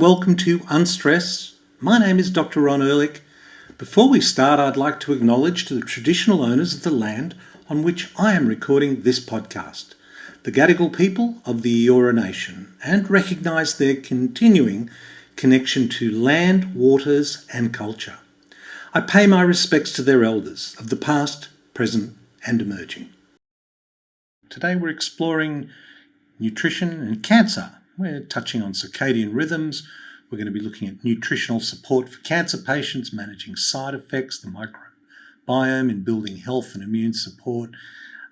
welcome to Unstress. My name is Dr. Ron Ehrlich. Before we start, I'd like to acknowledge to the traditional owners of the land on which I am recording this podcast, the Gadigal people of the Eora Nation, and recognise their continuing connection to land, waters and culture. I pay my respects to their elders of the past, present and emerging. Today we're exploring nutrition and cancer. We're touching on circadian rhythms. We're going to be looking at nutritional support for cancer patients, managing side effects, the microbiome in building health and immune support.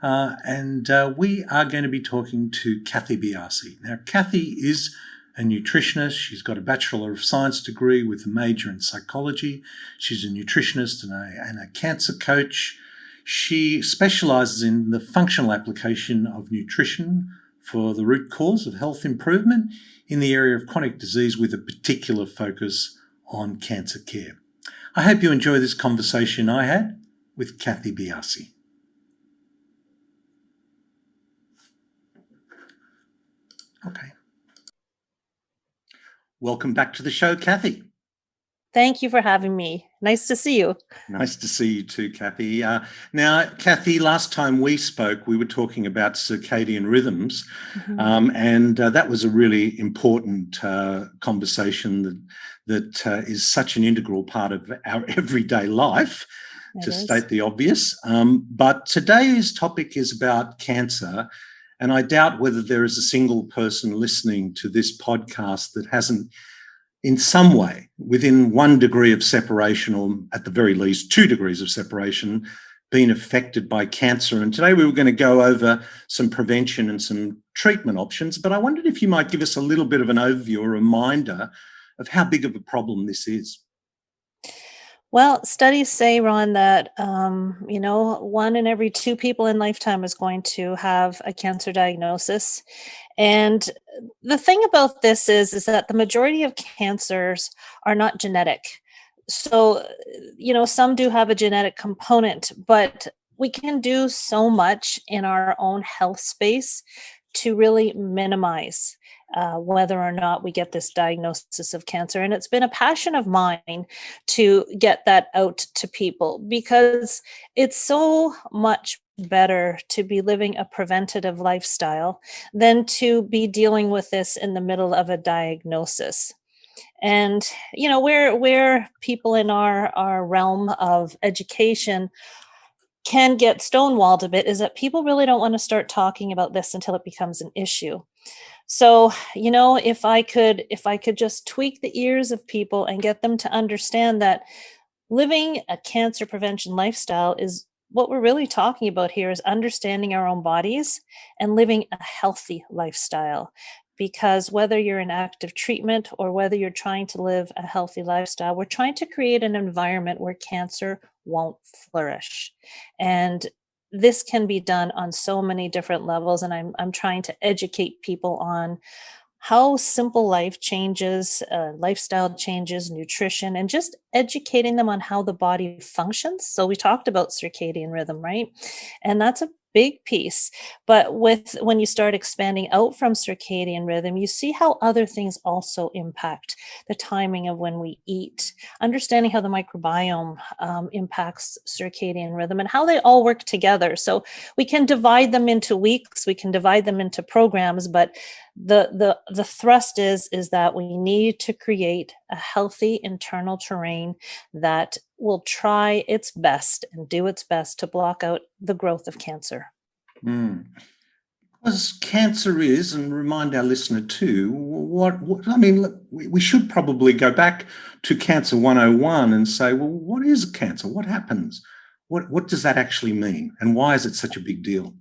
And we are going to be talking to Cathy Biase. Now, Cathy is a nutritionist. She's got a Bachelor of Science degree with a major in psychology. She's a nutritionist and a cancer coach. She specialises in the functional application of nutrition for the root cause of health improvement in the area of chronic disease with a particular focus on cancer care. I hope you enjoy this conversation I had with Cathy Biase. Okay. Welcome back to the show, Cathy. Thank you for having me. Nice to see you. Nice to see you too, Cathy. Now, Cathy, last time we spoke, we were talking about circadian rhythms, and that was a really important conversation that is such an integral part of our everyday life, to state the obvious. But today's topic is about cancer, and I doubt whether there is a single person listening to this podcast that hasn't in some way, within 1 degree of separation, or at the very least 2 degrees of separation, been affected by cancer. And today we were going to go over some prevention and some treatment options, but I wondered if you might give us a little bit of an overview, a reminder of how big of a problem this is. Well, studies say, Ron, that 1 in every 2 people in lifetime is going to have a cancer diagnosis. And the thing about this is that the majority of cancers are not genetic. So, some do have a genetic component, but we can do so much in our own health space to really minimize whether or not we get this diagnosis of cancer. And it's been a passion of mine to get that out to people, because it's so much better to be living a preventative lifestyle than to be dealing with this in the middle of a diagnosis. And, where people in our realm of education can get stonewalled a bit is that people really don't want to start talking about this until it becomes an issue. So, if I could just tweak the ears of people and get them to understand that living a cancer prevention lifestyle is what we're really talking about here, is understanding our own bodies and living a healthy lifestyle. Because whether you're in active treatment or whether you're trying to live a healthy lifestyle, we're trying to create an environment where cancer won't flourish. And this can be done on so many different levels. And I'm trying to educate people on how simple life changes, lifestyle changes, nutrition, and just educating them on how the body functions. So we talked about circadian rhythm, right? And that's a big piece. But when you start expanding out from circadian rhythm, you see how other things also impact the timing of when we eat, understanding how the microbiome impacts circadian rhythm and how they all work together. So we can divide them into weeks, we can divide them into programs, but the thrust is that we need to create a healthy internal terrain that will try its best and do its best to block out the growth of cancer. Because cancer is, and remind our listener too, we should probably go back to Cancer 101 and say, well, what is cancer? What happens? What does that actually mean? And why is it such a big deal?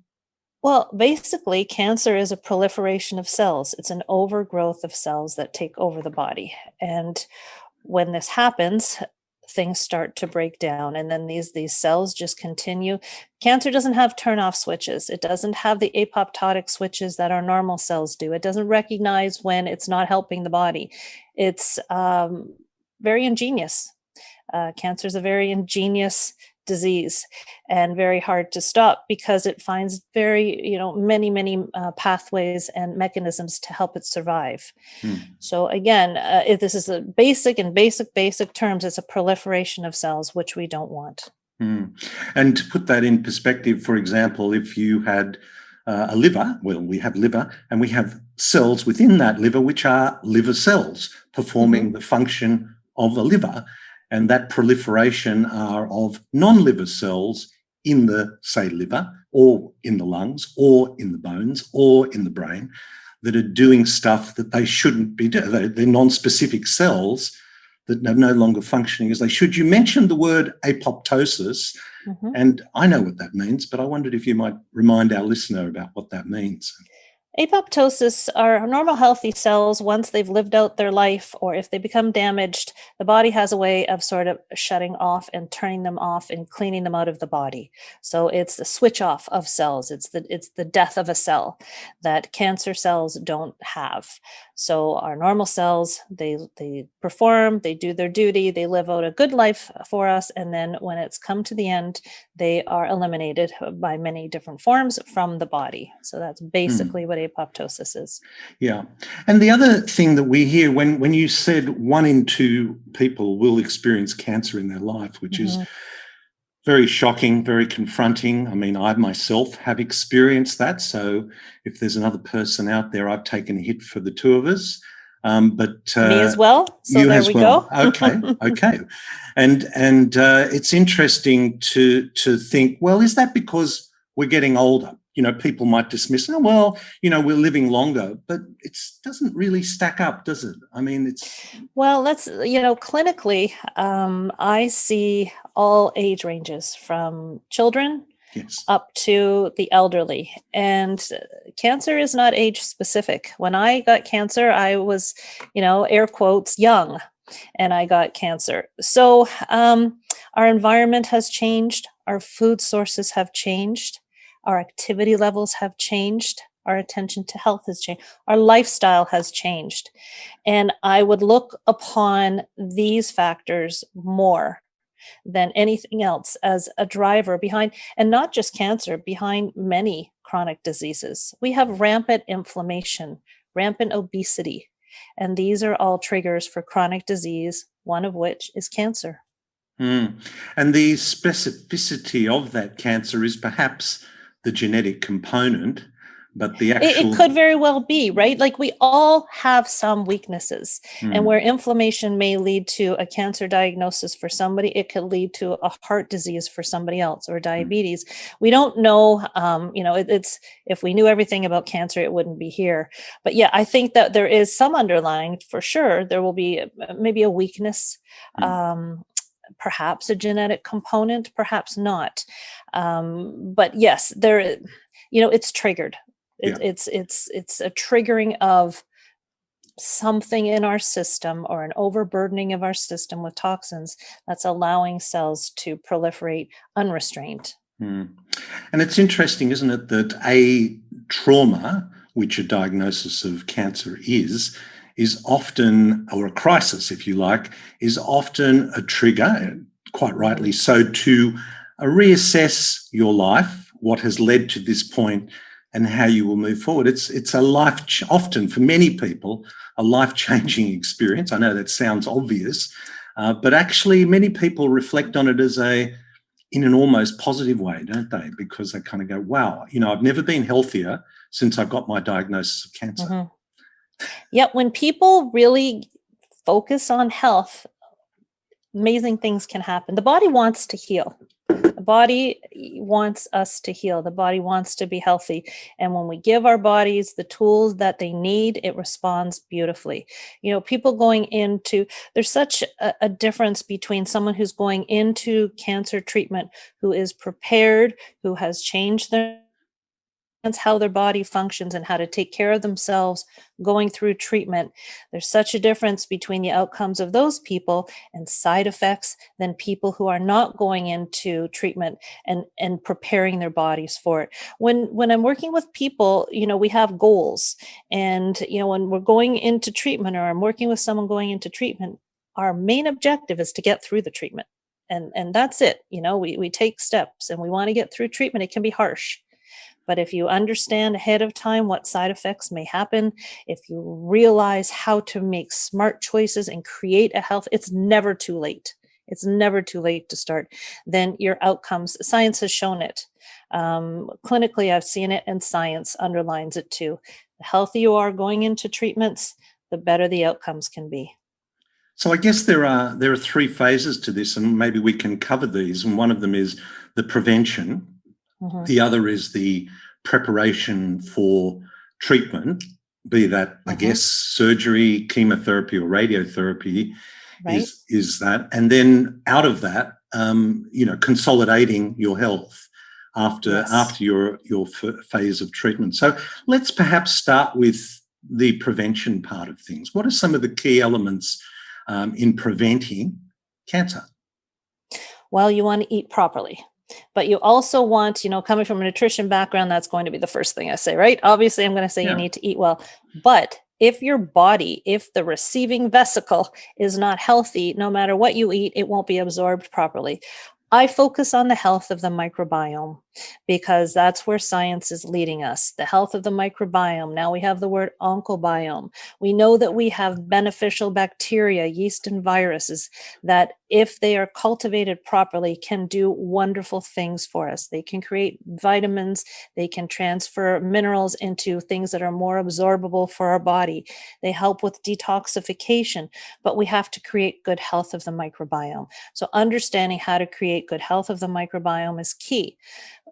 Well, basically, cancer is a proliferation of cells. It's an overgrowth of cells that take over the body. And when this happens, things start to break down, and then these cells just continue. Cancer doesn't have turn-off switches. It doesn't have the apoptotic switches that our normal cells do. It doesn't recognize when it's not helping the body. It's very ingenious. Cancer is a very ingenious disease and very hard to stop because it finds many pathways and mechanisms to help it survive. So again, if this is a basic terms, it's a proliferation of cells, which we don't want. And to put that in perspective, for example, if you had a liver, well, we have liver, and we have cells within that liver, which are liver cells performing the function of the liver, and that proliferation are of non-liver cells in the, say, liver, or in the lungs, or in the bones, or in the brain, that are doing stuff that they shouldn't be doing. They're non-specific cells that are no longer functioning as they should. You mentioned the word apoptosis, and I know what that means, but I wondered if you might remind our listener about what that means. Apoptosis are normal healthy cells. Once they've lived out their life, or if they become damaged, the body has a way of sort of shutting off and turning them off and cleaning them out of the body. So it's the switch off of cells. It's the death of a cell that cancer cells don't have. So our normal cells, they perform, they do their duty, they live out a good life for us, and then when it's come to the end, they are eliminated by many different forms from the body. So that's basically what apoptosis is. Yeah. And the other thing that we hear when you said 1 in 2 people will experience cancer in their life, which is very shocking, very confronting. I mean, I myself have experienced that. So if there's another person out there, I've taken a hit for the two of us. But me as well. So there we go. Okay. And it's interesting to think, well, is that because we're getting older? You know, people might dismiss, oh, well, you know, we're living longer, but it doesn't really stack up, does it? I mean, well, clinically, I see all age ranges from children up to the elderly. And cancer is not age specific. When I got cancer, I was, air quotes, young, and I got cancer. So our environment has changed. Our food sources have changed. Our activity levels have changed. Our attention to health has changed. Our lifestyle has changed. And I would look upon these factors more than anything else as a driver behind, and not just cancer, behind many chronic diseases. We have rampant inflammation, rampant obesity, and these are all triggers for chronic disease, one of which is cancer. And the specificity of that cancer is perhaps the genetic component, but the actual... It could very well be, right? Like we all have some weaknesses, and where inflammation may lead to a cancer diagnosis for somebody, it could lead to a heart disease for somebody else, or diabetes. We don't know, it's, if we knew everything about cancer, it wouldn't be here. But yeah, I think that there is some underlying, for sure, there will be maybe a weakness, perhaps a genetic component, perhaps not. But yes, there, it's triggered. It's a triggering of something in our system, or an overburdening of our system with toxins that's allowing cells to proliferate unrestrained. And it's interesting, isn't it, that a trauma, which a diagnosis of cancer is often, or a crisis, if you like, is often a trigger, quite rightly so, to reassess your life, what has led to this point, and how you will move forward. It's a often for many people, a life-changing experience. I know that sounds obvious, but actually many people reflect on it as in an almost positive way, don't they? Because they kind of go, wow, I've never been healthier since I got my diagnosis of cancer. Yeah, when people really focus on health, amazing things can happen. The body wants to heal. The body wants us to heal. The body wants to be healthy. And when we give our bodies the tools that they need, it responds beautifully. People going into, there's such a difference between someone who's going into cancer treatment, who is prepared, who has changed how their body functions and how to take care of themselves going through treatment. There's such a difference between the outcomes of those people and side effects than people who are not going into treatment and preparing their bodies for it. When I'm working with people, we have goals, and when we're going into treatment, or I'm working with someone going into treatment, our main objective is to get through the treatment. and that's it. We take steps, and we want to get through treatment. It can be harsh. But if you understand ahead of time what side effects may happen, if you realize how to make smart choices and create a health, it's never too late. It's never too late to start. Then your outcomes, science has shown it. Clinically, I've seen it, and science underlines it too. The healthier you are going into treatments, the better the outcomes can be. So I guess there are three phases to this, and maybe we can cover these. And one of them is the prevention. Mhm. The other is the preparation for treatment, be that, I guess, surgery, chemotherapy, or radiotherapy, Right. is that. And then out of that, consolidating your health after Yes. your phase of treatment. So let's perhaps start with the prevention part of things. What are some of the key elements in preventing cancer? Well, you want to eat properly, but you also want, coming from a nutrition background, that's going to be the first thing I say, right? Obviously, I'm going to say you Yeah. need to eat well, but if the receiving vesicle is not healthy, no matter what you eat, it won't be absorbed properly. I focus on the health of the microbiome because that's where science is leading us. The health of the microbiome. Now we have the word Onco Biome. We know that we have beneficial bacteria, yeast, and viruses that, if they are cultivated properly, can do wonderful things for us. They can create vitamins. They can transfer minerals into things that are more absorbable for our body. They help with detoxification, but we have to create good health of the microbiome. So understanding how to create good health of the microbiome is key.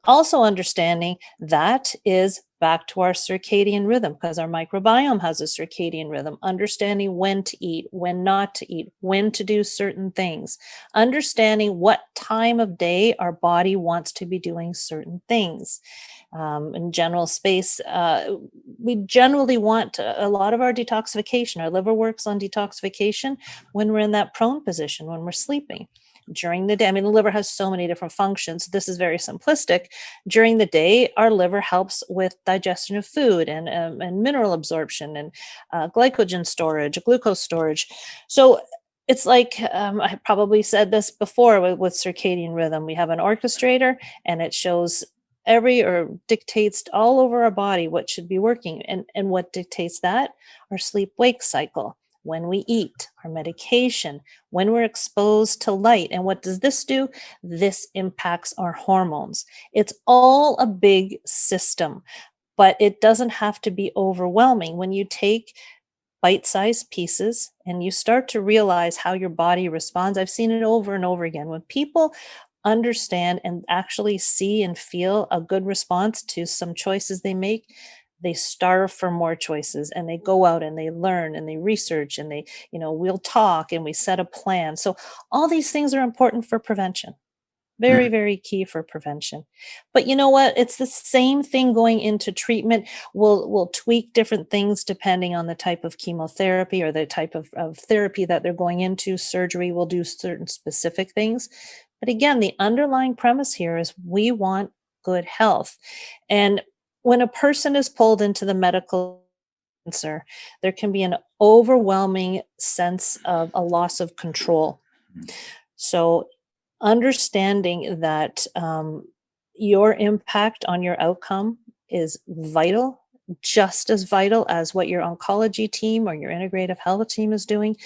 Also understanding that is back to our circadian rhythm, because our microbiome has a circadian rhythm. Understanding when to eat, when not to eat, when to do certain things. Understanding what time of day our body wants to be doing certain things. In general space, we generally want a lot of our detoxification. Our liver works on detoxification when we're in that prone position, when we're sleeping. During the day, the liver has so many different functions. This is very simplistic. During the day, our liver helps with digestion of food and mineral absorption and glycogen storage, glucose storage. So it's like, I probably said this before with circadian rhythm. We have an orchestrator, and it shows dictates all over our body what should be working. And what dictates that? Our sleep-wake cycle. When we eat, our medication, when we're exposed to light. And what does this do? This impacts our hormones. It's all a big system, but it doesn't have to be overwhelming. When you take bite-sized pieces and you start to realize how your body responds, I've seen it over and over again. When people understand and actually see and feel a good response to some choices they make, they starve for more choices, and they go out and they learn and they research, and we'll talk and we set a plan. So all these things are important for prevention. Very, very key for prevention. But you know what? It's the same thing going into treatment. We'll tweak different things depending on the type of chemotherapy or the type of therapy that they're going into. Surgery will do certain specific things. But again, the underlying premise here is we want good health. And when a person is pulled into the medical cancer, there can be an overwhelming sense of a loss of control. So understanding that your impact on your outcome is vital, just as vital as what your oncology team or your integrative health team is doing.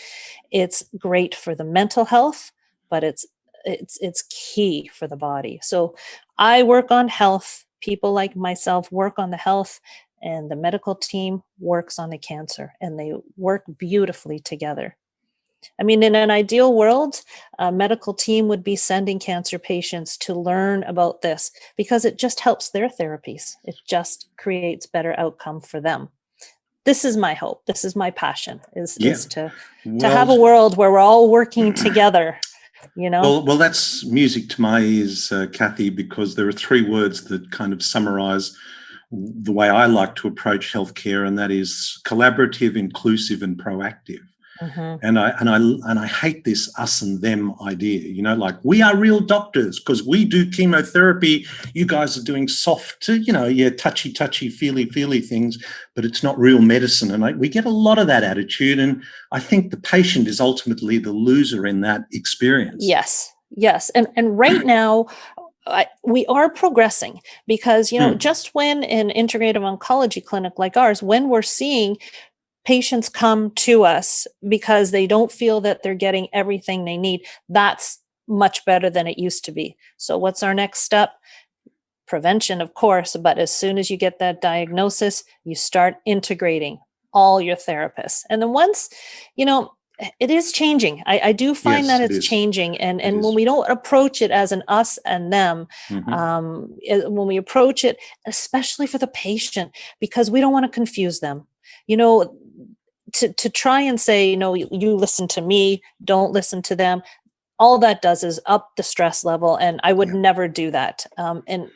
It's great for the mental health, but it's key for the body. So I work on health. People like myself work on the health, and the medical team works on the cancer, and they work beautifully together. In an ideal world, a medical team would be sending cancer patients to learn about this because it just helps their therapies. It just creates better outcome for them. This is my hope. This is my passion, is to have a world where we're all working together. Well, that's music to my ears, Cathy, because there are three words that kind of summarize the way I like to approach healthcare, and that is collaborative, inclusive, and proactive. And I hate this us and them idea, like we are real doctors because we do chemotherapy. You guys are doing soft, touchy, feely things, but it's not real medicine. And we get a lot of that attitude. And I think the patient is ultimately the loser in that experience. Yes. Yes. And right now, we are progressing because, Mm, just when an integrative oncology clinic like ours, when we're seeing patients come to us because they don't feel that they're getting everything they need, that's much better than it used to be. So, what's our next step? Prevention, of course, but as soon as you get that diagnosis, you start integrating all your therapists. And then once, you know, it is changing. I do find that yes, it it's is. changing. It And when is. we don't approach it as an us and them, Hmm. when we approach it, especially for the patient, because we don't want to confuse them, you know, to try and say, you listen to me, don't listen to them. All that does is up the stress level. And I would Yeah. never do that. And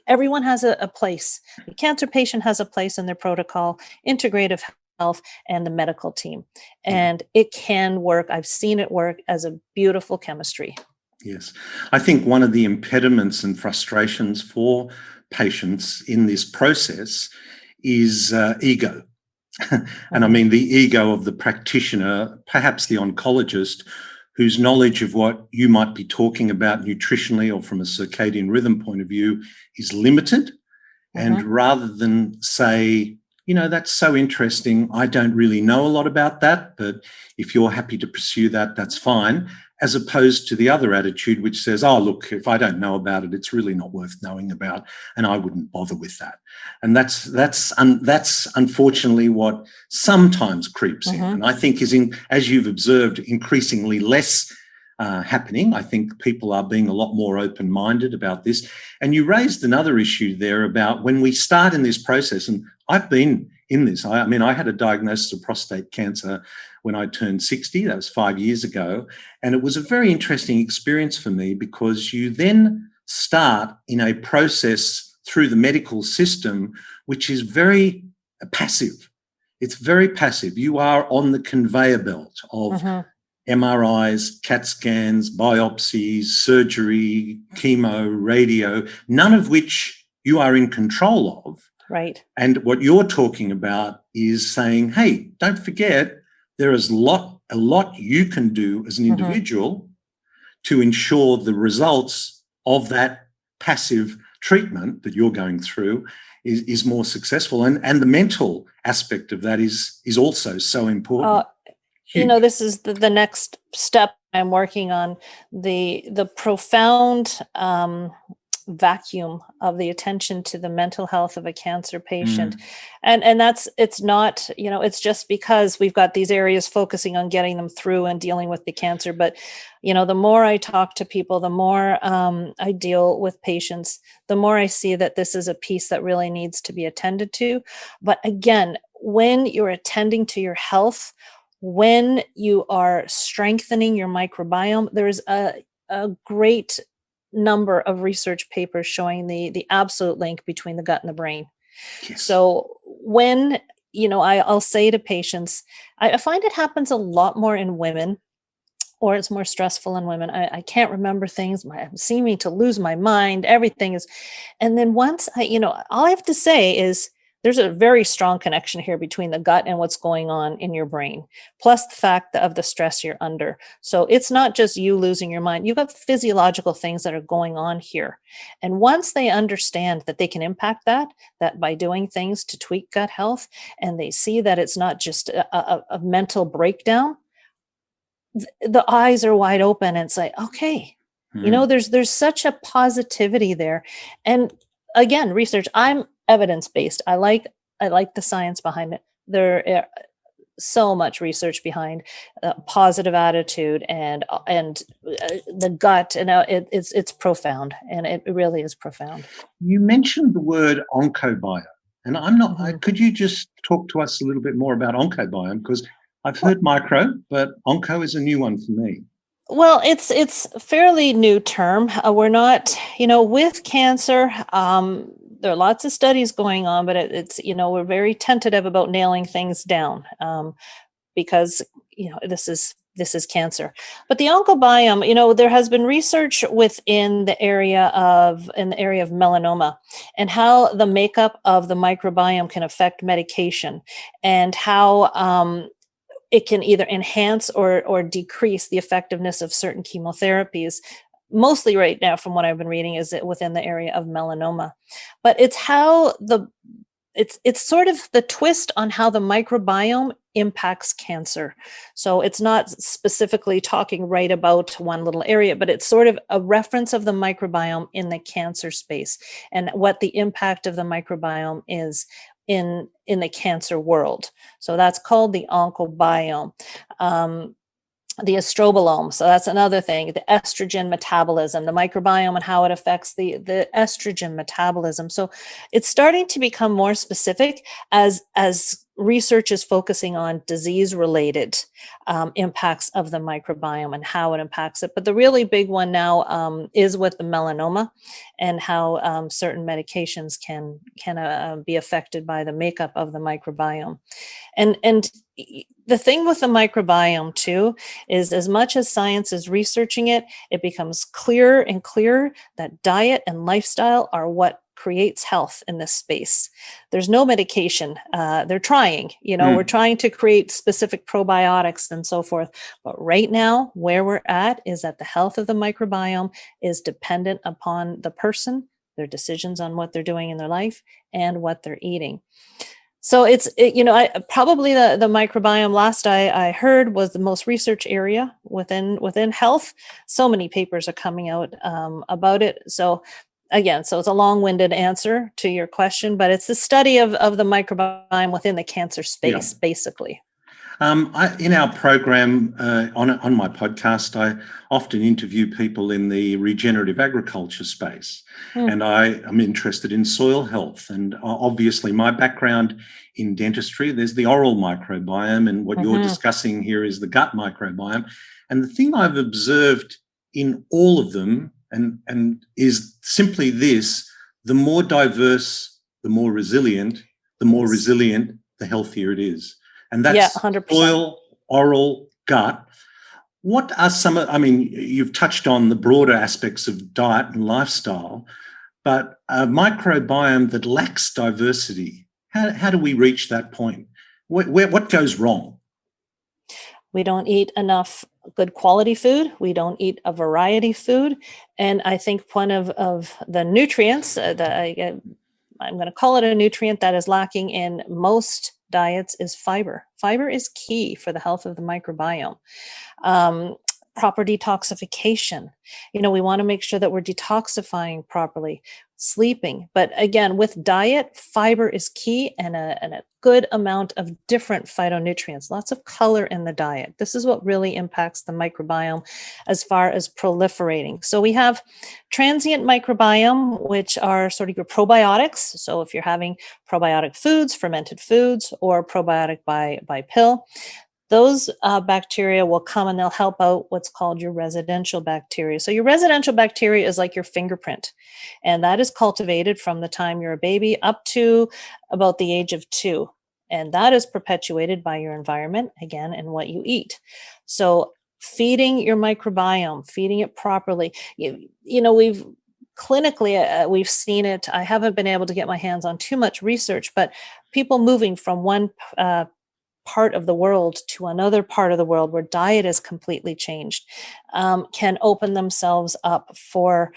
everyone has a place. The cancer patient has a place in their protocol, integrative health, and the medical team. Yeah. And it can work. I've seen it work as a beautiful chemistry. Yes. I think one of the impediments and frustrations for patients in this process is ego. And I Mhm. mean the ego of the practitioner, perhaps the oncologist, whose knowledge of what you might be talking about nutritionally or from a circadian rhythm point of view is limited. And Mhm. rather than say, that's so interesting, I don't really know a lot about that, but if you're happy to pursue that, that's fine. As opposed to the other attitude, which says, oh, look, if I don't know about it, it's really not worth knowing about, and I wouldn't bother with that. And that's unfortunately what sometimes creeps in, Mhm. and I think is, as you've observed, increasingly less happening. I think people are being a lot more open-minded about this. And you raised another issue there about when we start in this process, and I've been in this. I mean, I had a diagnosis of prostate cancer when I turned 60. That was 5 years ago. And it was a very interesting experience for me because you then start in a process through the medical system, which is very passive. It's very passive. You are on the conveyor belt of Mhm. MRIs, CAT scans, biopsies, surgery, chemo, radio, none of which you are in control of. Right. And what you're talking about is saying, hey, don't forget, there is a lot you can do as an Mhm. individual to ensure the results of that passive treatment that you're going through is more successful. And the mental aspect of that is also so Uh, important. Huge. this is the next step I'm working on, the profound vacuum of the attention to the mental health of a cancer patient. Mm, And that's, it's not, it's just because we've got these areas focusing on getting them through and dealing with the cancer. But the more I talk to people, the more I deal with patients, the more I see that this is a piece that really needs to be attended to. But again, when you're attending to your health, when you are strengthening your microbiome, there's a great number of research papers showing the absolute link between the gut and the brain. yes. So when, I'll say to patients, I find it happens a lot more in women, or it's more stressful in women. I can't remember things. I'm seeming to lose my mind. Everything is, and then once all I have to say is there's a very strong connection here between the gut and what's going on in your brain, plus the fact of the stress you're under. So it's not just you losing your mind. You've got physiological things that are going on here. And once they understand that they can impact that by doing things to tweak gut health, and they see that it's not just a mental breakdown, the eyes are wide open and it's like, okay, Mm. there's such a positivity there. And again, research, I'm evidence based. I like the science behind it. There are so much research behind positive attitude and the gut, and it's profound, and it really is profound. You mentioned the word oncobiome, and I'm not. Mhm. Could you just talk to us a little bit more about oncobiome? Because I've Well, heard micro, but onco is a new one for me. well, it's a fairly new term. We're not, with cancer. There are lots of studies going on, but it's we're very tentative about nailing things down, because this is cancer. But the oncobiome, there has been research in the area of melanoma, and how the makeup of the microbiome can affect medication, and how it can either enhance or decrease the effectiveness of certain chemotherapies mostly right now from what I've been reading is it within the area of melanoma. But it's how it's sort of the twist on how the microbiome impacts cancer. So it's not specifically talking right about one little area, but it's sort of a reference of the microbiome in the cancer space and what the impact of the microbiome is in the cancer world. So that's called the Onco Biome. Um, the estrobolome. So that's another thing, the estrogen metabolism, the microbiome and how it affects the estrogen metabolism. So it's starting to become more specific as research is focusing on disease related impacts of the microbiome and how it impacts it. But the really big one now is with the melanoma and how certain medications can be affected by the makeup of the microbiome. And the thing with the microbiome too is as much as science is researching it, it becomes clearer and clearer that diet and lifestyle are what creates health in this space. There's no medication. They're trying, we're trying to create specific probiotics and so forth. But right now, where we're at is that the health of the microbiome is dependent upon the person, their decisions on what they're doing in their life, and what they're eating. So probably the microbiome last I heard was the most research area within health. So many papers are coming out about it. So again, so it's a long-winded answer to your question, but it's the study of the microbiome within the cancer space, basically. In our program on my podcast, I often interview people in the regenerative agriculture space, and I am interested in soil health. And obviously, my background in dentistry, there's the oral microbiome, and what you're discussing here is the gut microbiome. And the thing I've observed in all of them, and is simply this: the more diverse, the more resilient. The more resilient, the healthier it is. And that's 100%. Soil, oral, gut. What are you've touched on the broader aspects of diet and lifestyle, but a microbiome that lacks diversity, how do we reach that point? What goes wrong? We don't eat enough good quality food. We don't eat a variety of food. And I think one of the nutrients that I'm going to call it a nutrient that is lacking in most diets is fiber. Fiber is key for the health of the microbiome. Proper detoxification. We want to make sure that we're detoxifying properly, sleeping. But again, with diet, fiber is key and a good amount of different phytonutrients, lots of color in the diet. This is what really impacts the microbiome as far as proliferating. So we have transient microbiome, which are sort of your probiotics. So if you're having probiotic foods, fermented foods, or probiotic by pill, those bacteria will come and they'll help out what's called your residential bacteria. So your residential bacteria is like your fingerprint, and that is cultivated from the time you're a baby up to about the age of 2. And that is perpetuated by your environment, again, and what you eat. So feeding your microbiome, feeding it properly, we've clinically, we've seen it. I haven't been able to get my hands on too much research, but people moving from one part of the world to another part of the world where diet is completely changed can open themselves up for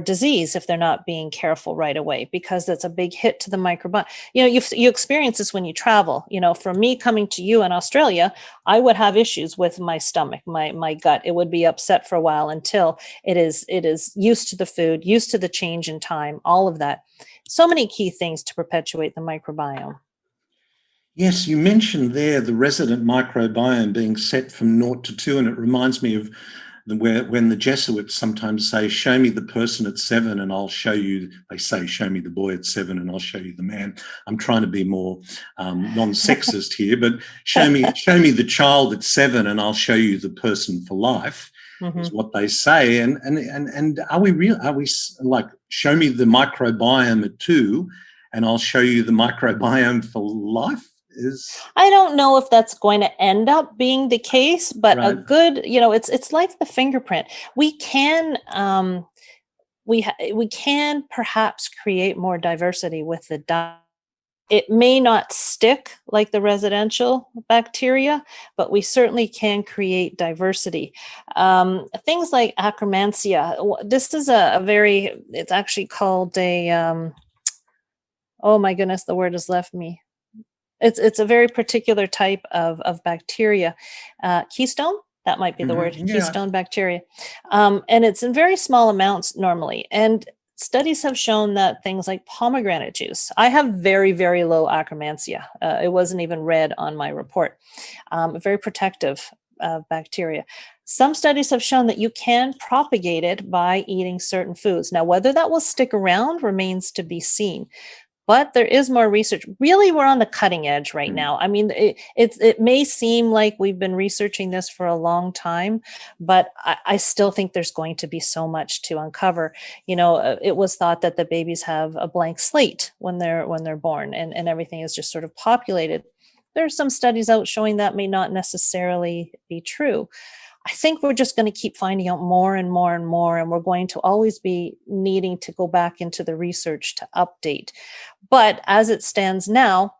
disease if they're not being careful right away, because that's a big hit to the microbiome. You experience this when you travel. For me coming to you in Australia, I would have issues with my stomach, my gut. It would be upset for a while until it is used to the food, used to the change in time, all of that. So many key things to perpetuate the microbiome. Yes, you mentioned there the resident microbiome being set from 0 to 2, and it reminds me of when the Jesuits sometimes say, show me the person at 7 and I'll show you, they say, show me the boy at 7 and I'll show you the man. I'm trying to be more non-sexist here, but show me the child at 7 and I'll show you the person for life, is what they say. And are we like, show me the microbiome at 2 and I'll show you the microbiome for life? I don't know if that's going to end up being the case, but a good, it's like the fingerprint. We can we can perhaps create more diversity with the diet It may not stick like the residential bacteria, but we certainly can create diversity. Things like Akkermansia. This is a very, it's actually called a, oh my goodness, the word has left me. It's a very particular type of bacteria. Keystone, that might be the word, Yeah. keystone bacteria. And it's in very small amounts normally. And studies have shown that things like pomegranate juice, I have very, very low Akkermansia. It wasn't even read on my report. Very protective bacteria. Some studies have shown that you can propagate it by eating certain foods. Now, whether that will stick around remains to be seen. But there is more research. Really, we're on the cutting edge right now. I mean, it may seem like we've been researching this for a long time, but I still think there's going to be so much to uncover. It was thought that the babies have a blank slate when they're born, and everything is just sort of populated. There are some studies out showing that may not necessarily be true. I think we're just going to keep finding out more and more and more, and we're going to always be needing to go back into the research to update. But as it stands now,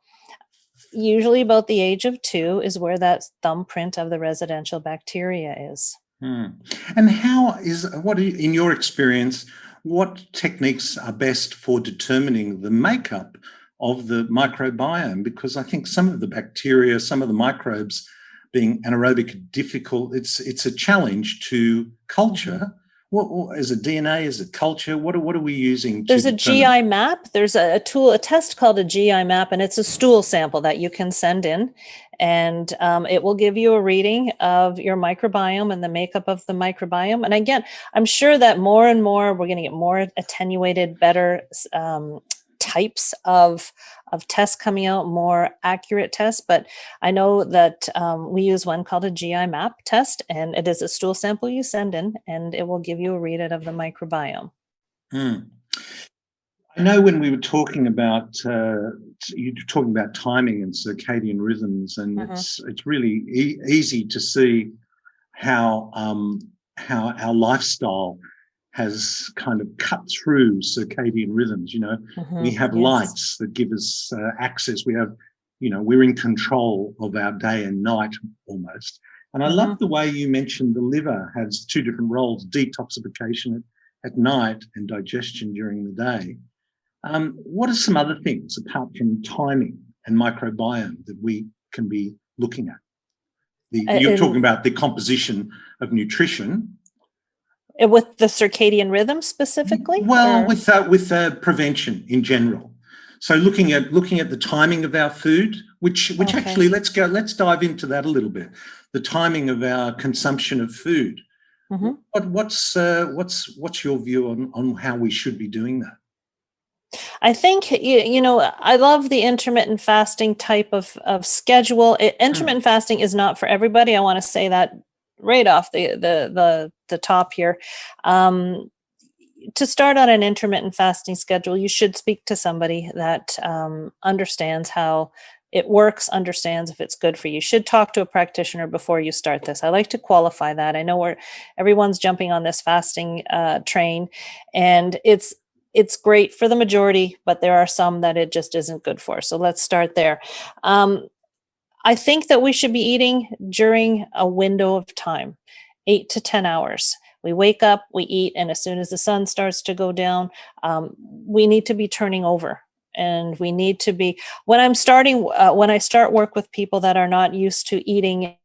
usually about the age of 2 is where that thumbprint of the residential bacteria is. And in your experience, what techniques are best for determining the makeup of the microbiome? Because I think some of the bacteria, some of the microbes being anaerobic and difficult, it's a challenge to culture. What is it? DNA? Is it culture? What are we using? There's a GI map. There's a test called a GI map, and it's a stool sample that you can send in, and it will give you a reading of your microbiome and the makeup of the microbiome. And again, I'm sure that more and more we're going to get more attenuated, better types of tests coming out, more accurate tests. But I know that we use one called a GI map test, and it is a stool sample you send in, and it will give you a read of the microbiome. I know when we were talking about timing and circadian rhythms, and it's really easy to see how our lifestyle has kind of cut through circadian rhythms. We have lights that give us access. We have, we're in control of our day and night almost. And I love the way you mentioned the liver has 2 different roles: detoxification at night and digestion during the day. What are some other things apart from timing and microbiome that we can be looking at? You're talking about the composition of nutrition. With the circadian rhythm specifically? Well, with prevention in general. So looking at the timing of our food, which actually let's dive into that a little bit. The timing of our consumption of food. What's your view on how we should be doing that? I think, I love the intermittent fasting type of schedule. Intermittent fasting is not for everybody. I want to say that right off the top here. To start on an intermittent fasting schedule, you should speak to somebody that understands how it works, understands if it's good for you. You should talk to a practitioner before you start this. I like to qualify that. I know everyone's jumping on this fasting train, and it's great for the majority, but there are some that it just isn't good for. So let's start there. I think that we should be eating during a window of time, 8 to 10 hours. We wake up, we eat, and as soon as the sun starts to go down, we need to be turning over. And we need to be, when I start work with people that are not used to eating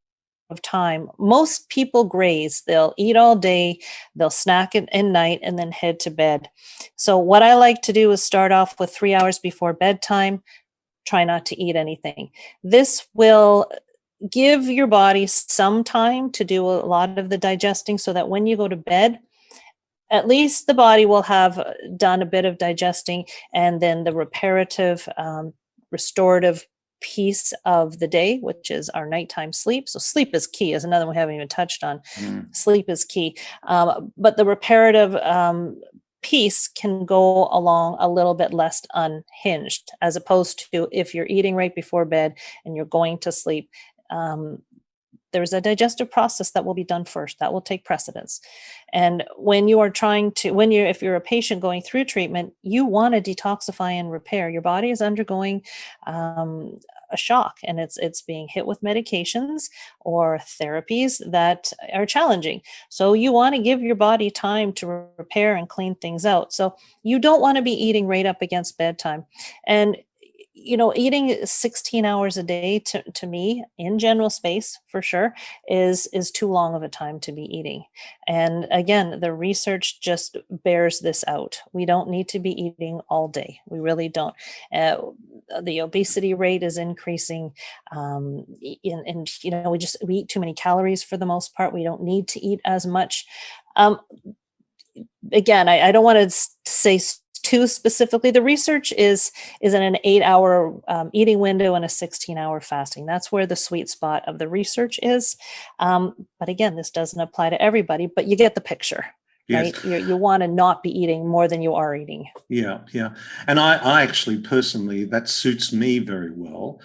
of time, most people graze. They'll eat all day, they'll snack at night, and then head to bed. So what I like to do is start off with 3 hours before bedtime. Try not to eat anything. This will give your body some time to do a lot of the digesting, so that when you go to bed, at least the body will have done a bit of digesting, and then the reparative, restorative piece of the day, which is our nighttime sleep. So sleep is key, is another one we haven't even touched on. Sleep is key. But the reparative piece can go along a little bit less unhinged, as opposed to if you're eating right before bed and you're going to sleep. there's a digestive process that will be done first. That will take precedence. And when you are if you're a patient going through treatment, you want to detoxify and repair. Your body is undergoing a shock, and it's being hit with medications or therapies that are challenging. So you want to give your body time to repair and clean things out. So you don't want to be eating right up against bedtime. And eating 16 hours a day to me, in general space for sure, is too long of a time to be eating. And again, the research just bears this out. We don't need to be eating all day. We really don't. The obesity rate is increasing. And we eat too many calories for the most part. We don't need to eat as much. Again, I don't want to say too specifically. The research is in an 8-hour eating window and a 16-hour fasting. That's where the sweet spot of the research is. But again, this doesn't apply to everybody, but you get the picture. Yes. Right? You want to not be eating more than you are eating. Yeah. And I actually personally, that suits me very well.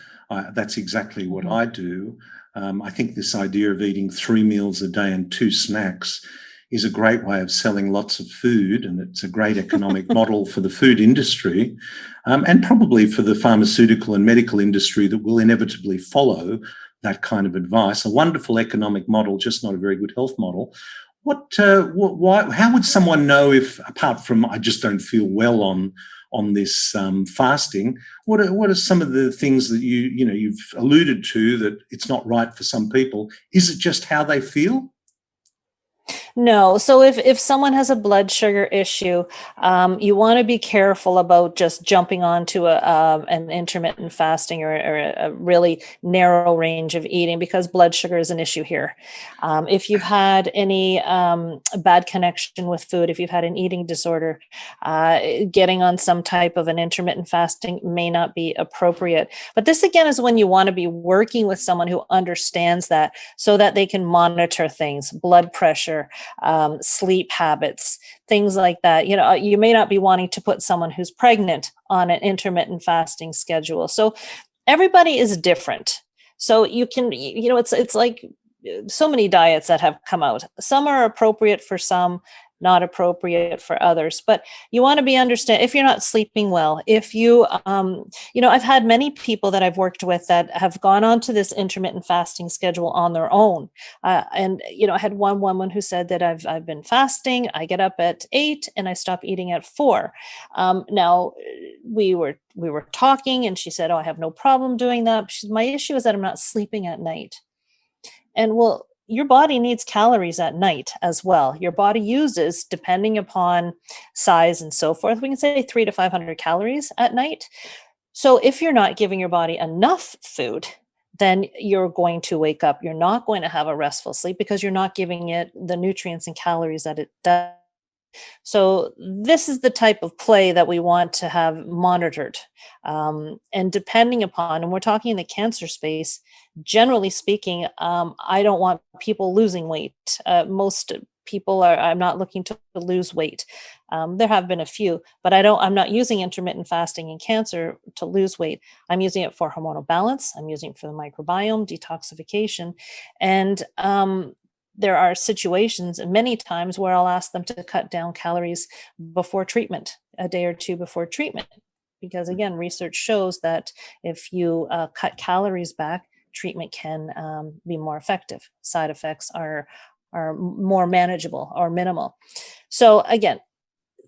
That's exactly what I do. I think this idea of eating 3 meals a day and 2 snacks is a great way of selling lots of food, and it's a great economic model for the food industry, and probably for the pharmaceutical and medical industry that will inevitably follow that kind of advice. A wonderful economic model, just not a very good health model. How would someone know if, apart from I just don't feel well on this fasting, what are some of the things that you've alluded to that it's not right for some people? Is it just how they feel? No. So if someone has a blood sugar issue, you want to be careful about just jumping onto an intermittent fasting or a really narrow range of eating, because blood sugar is an issue here. If you've had any bad connection with food, if you've had an eating disorder, getting on some type of an intermittent fasting may not be appropriate. But this again is when you want to be working with someone who understands that, so that they can monitor things, blood pressure, sleep habits, things like that. You may not be wanting to put someone who's pregnant on an intermittent fasting schedule. So everybody is different. So you can, it's like so many diets that have come out. Some are appropriate for some, not appropriate for others. But you want to understand if you're not sleeping well, if you, I've had many people that I've worked with that have gone on to this intermittent fasting schedule on their own. I had one woman who said that I've been fasting. I get up at 8 and I stop eating at 4. Now we were talking and she said, "Oh, I have no problem doing that. My issue is that I'm not sleeping at night." And well, your body needs calories at night as well. Your body uses, depending upon size and so forth, we can say 300 to 500 calories at night. So if you're not giving your body enough food, then you're going to wake up. You're not going to have a restful sleep because you're not giving it the nutrients and calories that it does. So this is the type of play that we want to have monitored. And depending upon, and we're talking in the cancer space, generally speaking, I don't want people losing weight. Most people I'm not looking to lose weight. There have been a few, but I'm not using intermittent fasting in cancer to lose weight. I'm using it for hormonal balance. I'm using it for the microbiome, detoxification. And there are situations many times where I'll ask them to cut down calories before treatment, a day or two before treatment. Because again, research shows that if you cut calories back, treatment can be more effective. Side effects are more manageable or minimal. So again,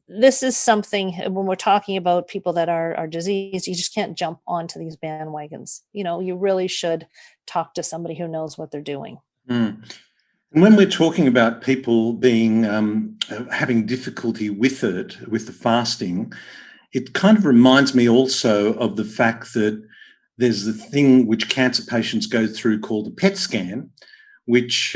this is something when we're talking about people that are diseased, you just can't jump onto these bandwagons. You really should talk to somebody who knows what they're doing. Mm. And when we're talking about people being having difficulty with the fasting, it kind of reminds me also of the fact that there's the thing which cancer patients go through called a PET scan, which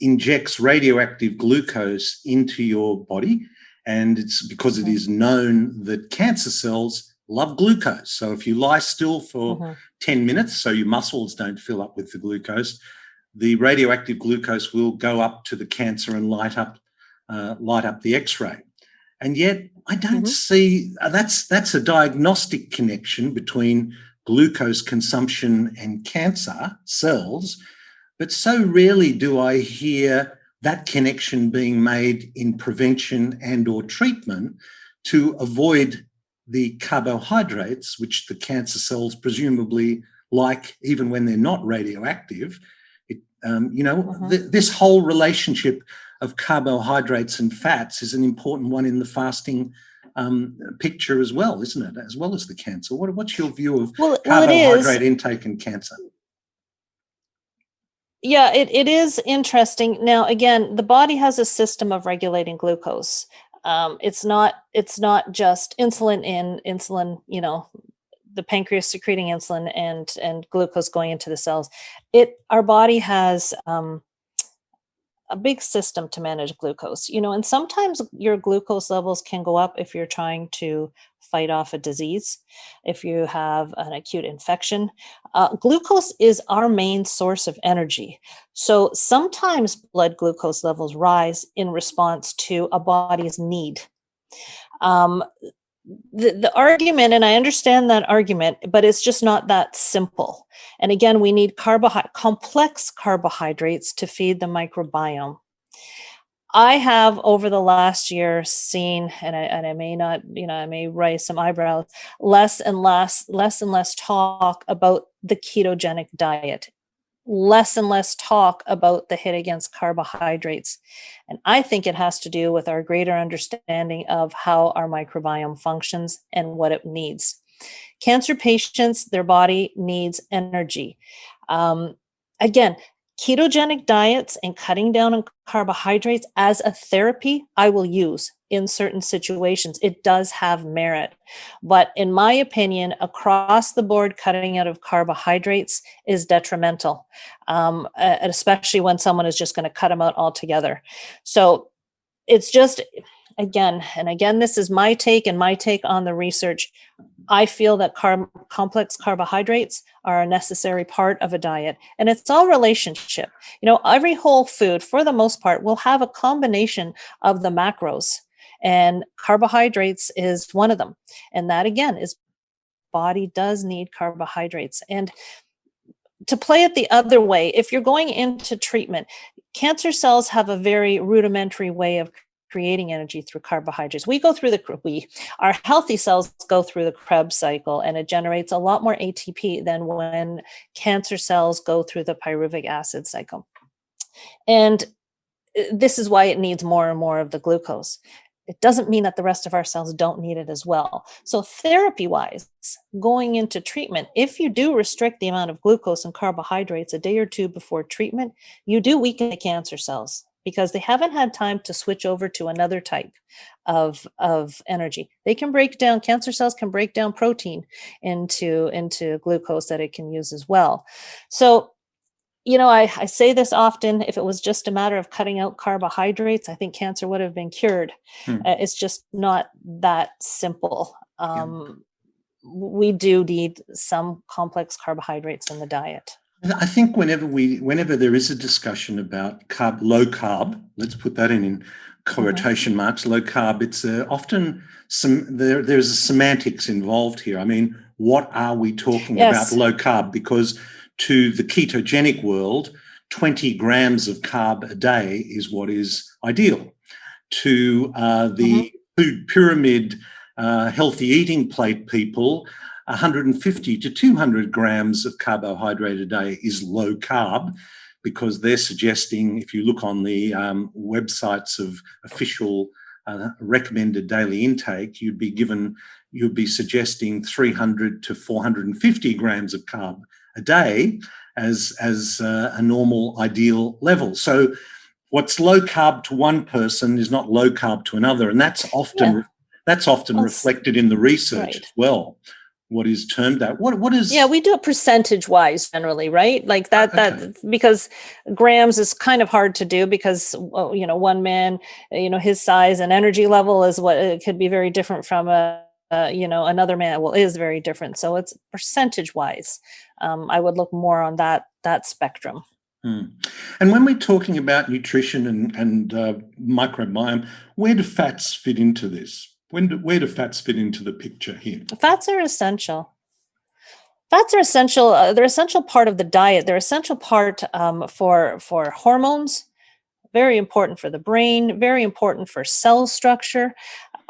injects radioactive glucose into your body. And it's because it is known that cancer cells love glucose. So if you lie still for 10 minutes, so your muscles don't fill up with the glucose, the radioactive glucose will go up to the cancer and light up the X-ray. And yet I don't see, that's a diagnostic connection between glucose consumption and cancer cells. But so rarely do I hear that connection being made in prevention and or treatment to avoid the carbohydrates, which the cancer cells presumably like even when they're not radioactive. This whole relationship of carbohydrates and fats is an important one in the fasting picture as well, isn't it? As well as the cancer. What's your view of carbohydrate intake and cancer? Yeah, it is interesting. Now, again, the body has a system of regulating glucose. It's not just insulin, the pancreas secreting insulin and glucose going into the cells. Our body has a big system to manage glucose, and sometimes your glucose levels can go up if you're trying to fight off a disease, if you have an acute infection. Glucose is our main source of energy. So sometimes blood glucose levels rise in response to a body's need. The argument, and I understand that argument, but it's just not that simple. And again, we need complex carbohydrates to feed the microbiome. I have over the last year seen, and I may not, I may raise some eyebrows, less and less talk about the ketogenic diet, less and less talk about the hit against carbohydrates. And I think it has to do with our greater understanding of how our microbiome functions and what it needs. Cancer patients, their body needs energy. Again, ketogenic diets and cutting down on carbohydrates as a therapy, I will use in certain situations. It does have merit. But in my opinion, across the board, cutting out of carbohydrates is detrimental, especially when someone is just going to cut them out altogether. So it's just, again, this is my take on the research. I feel that complex carbohydrates are a necessary part of a diet, and it's all relationship. Every whole food, for the most part, will have a combination of the macros, and carbohydrates is one of them. And that, again, is body does need carbohydrates. And to play it the other way, if you're going into treatment, cancer cells have a very rudimentary way of creating energy through carbohydrates. Our healthy cells go through the Krebs cycle, and it generates a lot more ATP than when cancer cells go through the pyruvic acid cycle. And this is why it needs more and more of the glucose. It doesn't mean that the rest of our cells don't need it as well. So therapy-wise, going into treatment, if you do restrict the amount of glucose and carbohydrates a day or two before treatment, you do weaken the cancer cells, because they haven't had time to switch over to another type of energy. Cancer cells can break down protein into glucose that it can use as well. So, I say this often, if it was just a matter of cutting out carbohydrates, I think cancer would have been cured. It's just not that simple. We do need some complex carbohydrates in the diet. I think whenever there is a discussion about low carb, let's put that in quotation marks, low carb, it's often there's a semantics involved here. I mean, what are we talking about low carb? Because to the ketogenic world, 20 grams of carb a day is what is ideal. To the food pyramid, healthy eating plate people, 150 to 200 grams of carbohydrate a day is low carb, because they're suggesting, if you look on the websites of official recommended daily intake, you'd be suggesting 300 to 450 grams of carb a day as a normal ideal level. So what's low carb to one person is not low carb to another, and that's often reflected in the research as well. What is termed that? What is? Yeah, we do it percentage wise generally, right? Like that because grams is kind of hard to do, because one man, his size and energy level is what it could be very different from another man. Well, is very different. So it's percentage wise. I would look more on that spectrum. And when we're talking about nutrition and microbiome, where do fats fit into this? Where do fats fit into the picture here? Fats are essential. Fats are essential. They're essential part of the diet. They're essential part for hormones. Very important for the brain. Very important for cell structure.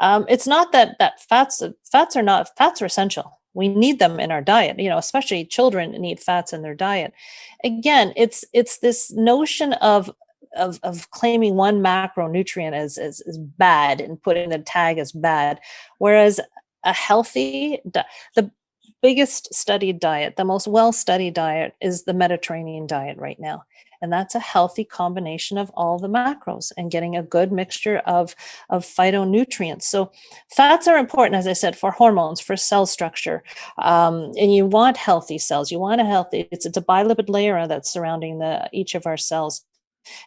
It's not that fats are essential. We need them in our diet. Especially children need fats in their diet. Again, it's this notion of claiming one macronutrient as bad and putting the tag as bad, whereas a the biggest studied diet, the most well-studied diet is the Mediterranean diet right now. And that's a healthy combination of all the macros and getting a good mixture of phytonutrients. So fats are important, as I said, for hormones, for cell structure. And you want healthy cells. You want it's a bilipid layer that's surrounding each of our cells.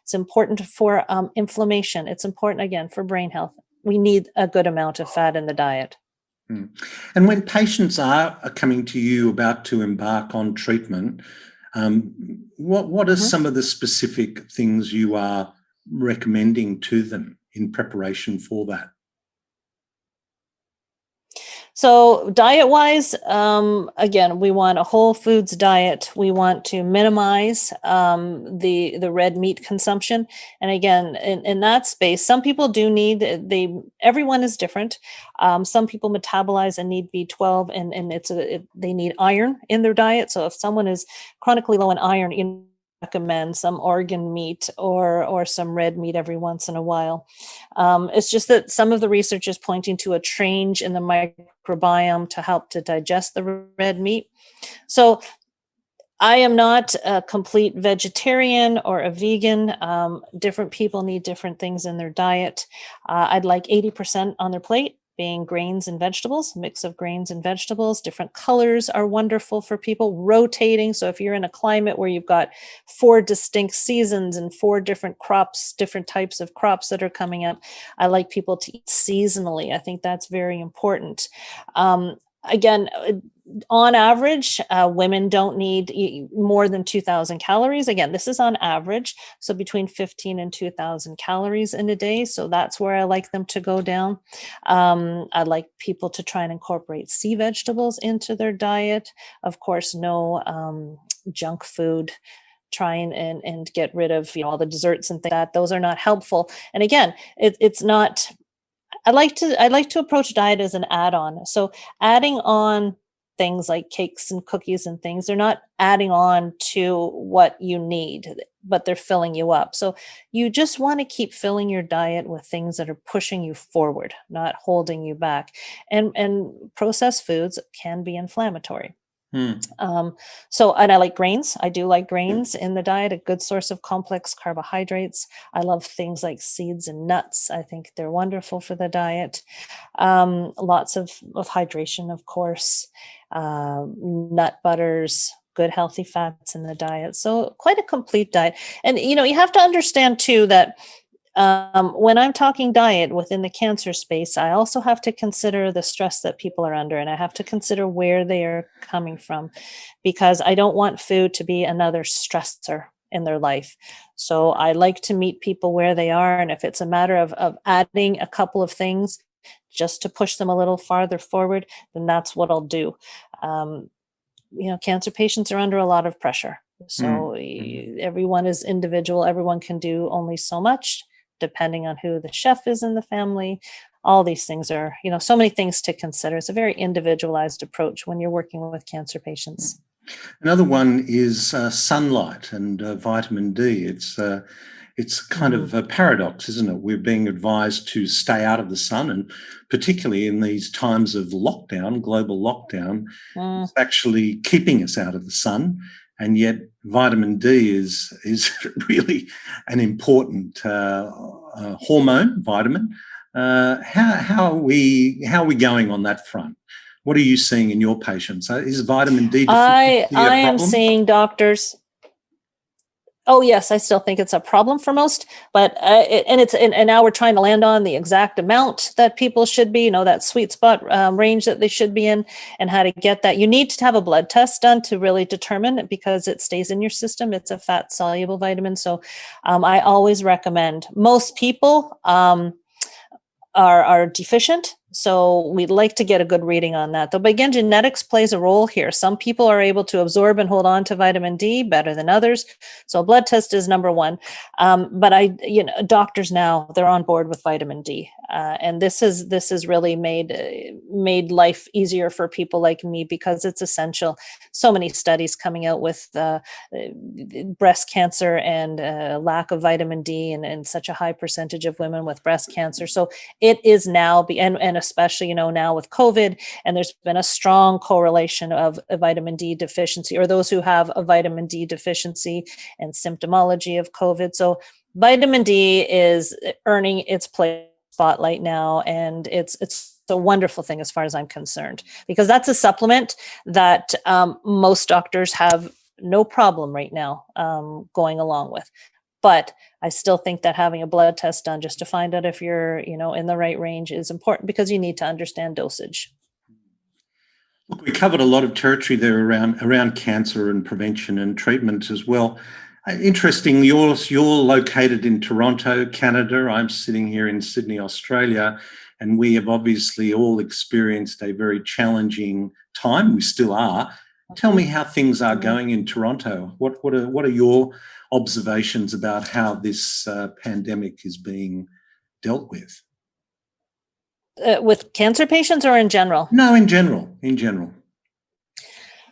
It's important for inflammation. It's important, again, for brain health. We need a good amount of fat in the diet. And when patients are coming to you about to embark on treatment, what are some of the specific things you are recommending to them in preparation for that? So diet-wise, again, we want a whole foods diet. We want to minimize the red meat consumption. And again, in that space, some people do need, everyone is different. Some people metabolize and need B12, and they need iron in their diet. So if someone is chronically low in iron, recommend some organ meat or some red meat every once in a while. It's just that some of the research is pointing to a change in the microbiome to help to digest the red meat. So I am not a complete vegetarian or a vegan. Different people need different things in their diet. I'd like 80% on their plate being grains and vegetables, mix of grains and vegetables. Different colors are wonderful for people. Rotating. So if you're in a climate where you've got 4 distinct seasons and 4 different crops, different types of crops that are coming up, I like people to eat seasonally. I think that's very important. Again, on average, women don't need more than 2,000 calories. Again, this is on average. So between 15 and 2,000 calories in a day. So that's where I like them to go down. I'd like people to try and incorporate sea vegetables into their diet. Of course, no junk food. Try and get rid of all the desserts and things like that. Those are not helpful. And again, it's not. I like to approach diet as an add-on. So adding on things like cakes and cookies and things, they're not adding on to what you need, but they're filling you up. So you just want to keep filling your diet with things that are pushing you forward, not holding you back. And processed foods can be inflammatory. And I like grains. I do like grains in the diet, a good source of complex carbohydrates. I love things like seeds and nuts. I think they're wonderful for the diet. Lots of hydration, of course, nut butters, good healthy fats in the diet. So quite a complete diet. And, you have to understand too that when I'm talking diet within the cancer space, I also have to consider the stress that people are under, and I have to consider where they are coming from, because I don't want food to be another stressor in their life. So I like to meet people where they are. And if it's a matter of adding a couple of things just to push them a little farther forward, then that's what I'll do. Cancer patients are under a lot of pressure. So everyone is individual. Everyone can do only so much, depending on who the chef is in the family. All these things are, so many things to consider. It's a very individualized approach when you're working with cancer patients. Another one is sunlight and vitamin D. It's kind of a paradox, isn't it? We're being advised to stay out of the sun, and particularly in these times of lockdown, global lockdown, it's actually keeping us out of the sun. And yet vitamin D is really an important hormone, vitamin. How are we going on that front? What are you seeing in your patients? Is vitamin D deficiency a problem? I am seeing doctors. Oh yes, I still think it's a problem for most, but and now we're trying to land on the exact amount that people should be, that sweet spot range that they should be in, and how to get that. You need to have a blood test done to really determine it, because it stays in your system. It's a fat soluble vitamin. So I always recommend. Most people are deficient. So we'd like to get a good reading on that, though. But again, genetics plays a role here. Some people are able to absorb and hold on to vitamin D better than others. So a blood test is number one. But doctors now, they're on board with vitamin D, and this has really made life easier for people like me because it's essential. So many studies coming out with breast cancer and lack of vitamin D, and such a high percentage of women with breast cancer. So it is now, and especially, now with COVID, and there's been a strong correlation of a vitamin D deficiency, or those who have a vitamin D deficiency, and symptomology of COVID. So vitamin D is earning its place spotlight now, and it's a wonderful thing as far as I'm concerned, because that's a supplement that most doctors have no problem right now going along with. But I still think that having a blood test done just to find out if you're, in the right range is important, because you need to understand dosage. Look, we covered a lot of territory there around cancer and prevention and treatment as well. Interesting, you're located in Toronto, Canada. I'm sitting here in Sydney, Australia, and we have obviously all experienced a very challenging time. We still are. Tell me how things are going in Toronto. What are your observations about how this pandemic is being dealt with? With cancer patients, or in general? No, in general. In general.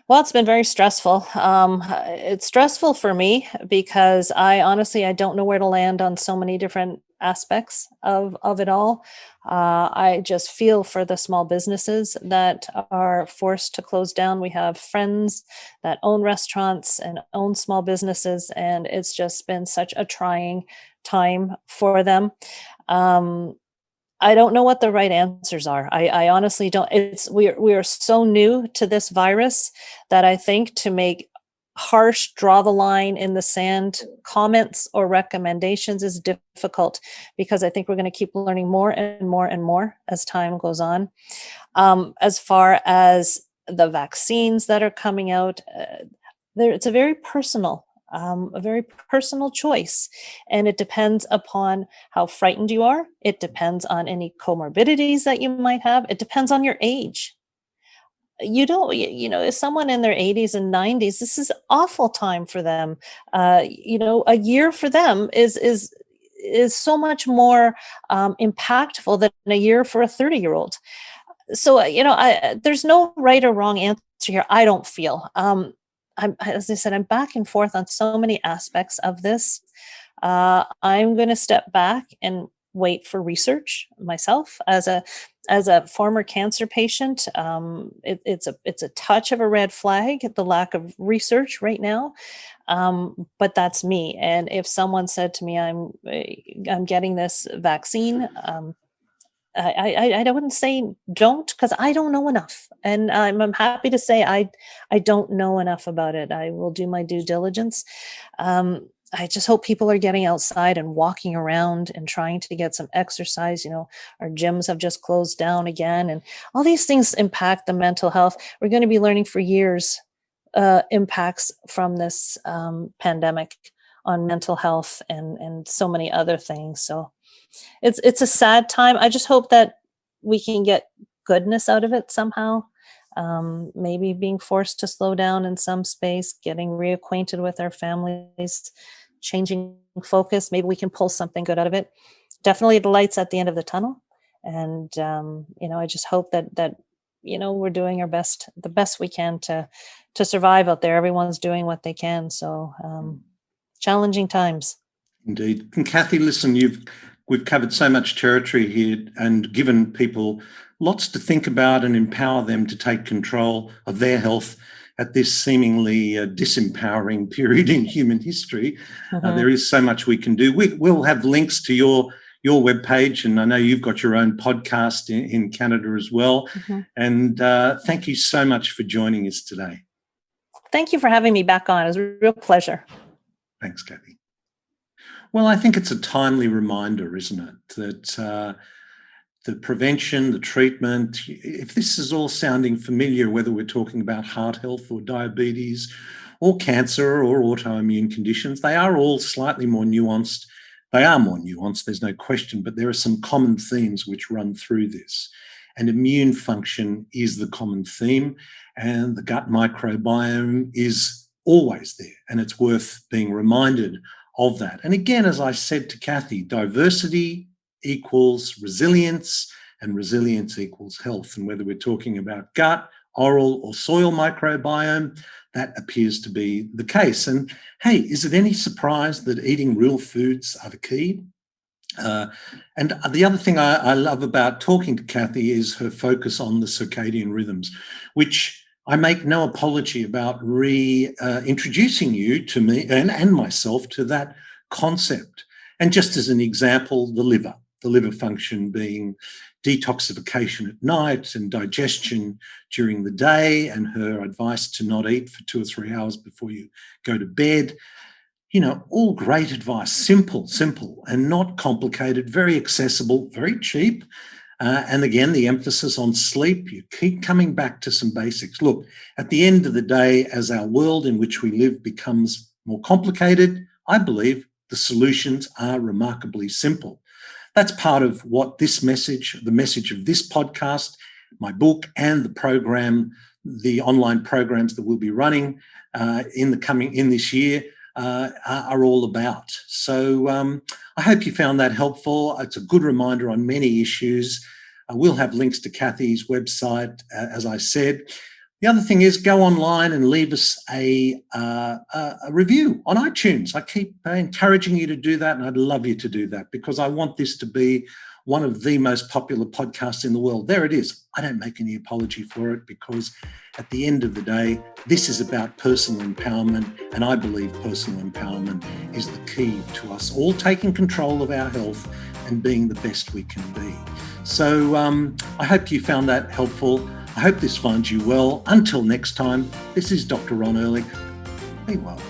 Well, it's been very stressful. It's stressful for me because I don't know where to land on so many different aspects of it all. I just feel for the small businesses that are forced to close down. We have friends that own restaurants and own small businesses, and it's just been such a trying time for them. I don't know what the right answers are. I honestly don't. We are so new to this virus that I think to make harsh, draw the line in the sand comments or recommendations is difficult, because I think we're going to keep learning more and more and more as time goes on. As far as the vaccines that are coming out, it's a very personal choice, and it depends upon how frightened you are. It depends on any comorbidities that you might have. It depends on your age. You don't, if someone in their 80s and 90s, this is awful time for them. A year for them is so much more impactful than a year for a 30-year-old. So, there's no right or wrong answer here, I don't feel. As I said, I'm back and forth on so many aspects of this. I'm going to step back and wait for research myself. As a former cancer patient, it's a touch of a red flag, the lack of research right now. But that's me. And if someone said to me, I'm getting this vaccine, I wouldn't say don't, because I don't know enough, and I'm happy to say I don't know enough about it. I will do my due diligence. I just hope people are getting outside and walking around and trying to get some exercise. Our gyms have just closed down again, and all these things impact the mental health. We're going to be learning for years impacts from this pandemic on mental health and so many other things. So it's a sad time. I just hope that we can get goodness out of it somehow. Maybe being forced to slow down in some space, getting reacquainted with our families, changing focus. Maybe we can pull something good out of it. Definitely the light's at the end of the tunnel. And, I just hope that we're doing our best, the best we can to survive out there. Everyone's doing what they can. So challenging times. Indeed. And Cathy, listen, we've covered so much territory here and given people lots to think about and empower them to take control of their health at this seemingly disempowering period in human history. There is so much we can do. We'll have links to your webpage, and I know you've got your own podcast in Canada as well. And thank you so much for joining us today. Thank you for having me back on. It was a real pleasure. Thanks, Cathy. Well, I think it's a timely reminder, isn't it, that the prevention, the treatment, if this is all sounding familiar, whether we're talking about heart health or diabetes or cancer or autoimmune conditions, they are all slightly more nuanced. They are more nuanced, there's no question, but there are some common themes which run through this. and immune function is the common theme, and the gut microbiome is always there, and it's worth being reminded of that. And again, as I said to Cathy, diversity equals resilience, and resilience equals health. And whether we're talking about gut, oral, or soil microbiome, that appears to be the case. And hey, is it any surprise that eating real foods are the key? And the other thing I love about talking to Cathy is her focus on the circadian rhythms, which I make no apology about introducing you to me and myself to that concept. And just as an example, the liver function being detoxification at night and digestion during the day, and her advice to not eat for 2 or 3 hours before you go to bed. All great advice, simple, and not complicated, very accessible, very cheap. And again, the emphasis on sleep, you keep coming back to some basics. Look, at the end of the day, as our world in which we live becomes more complicated, I believe the solutions are remarkably simple. That's part of what the message of this podcast, my book, and the program, the online programs that we'll be running in this year are all about. So I hope you found that helpful. It's a good reminder on many issues. We'll have links to Cathy's website, as I said. The other thing is go online and leave us a review on iTunes. I keep encouraging you to do that, and I'd love you to do that because I want this to be one of the most popular podcasts in the world. There it is. I don't make any apology for it because at the end of the day, this is about personal empowerment, and I believe personal empowerment is the key to us all taking control of our health and being the best we can be. So I hope you found that helpful. I hope this finds you well. Until next time, this is Dr. Ron Ehrlich. Be well.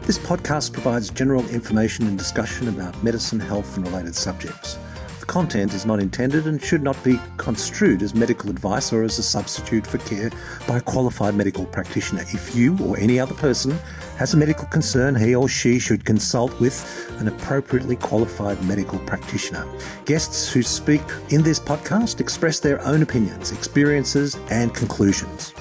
This podcast provides general information and discussion about medicine, health, and related subjects. The content is not intended and should not be construed as medical advice or as a substitute for care by a qualified medical practitioner. If you or any other person has a medical concern, he or she should consult with an appropriately qualified medical practitioner. Guests who speak in this podcast express their own opinions, experiences, and conclusions.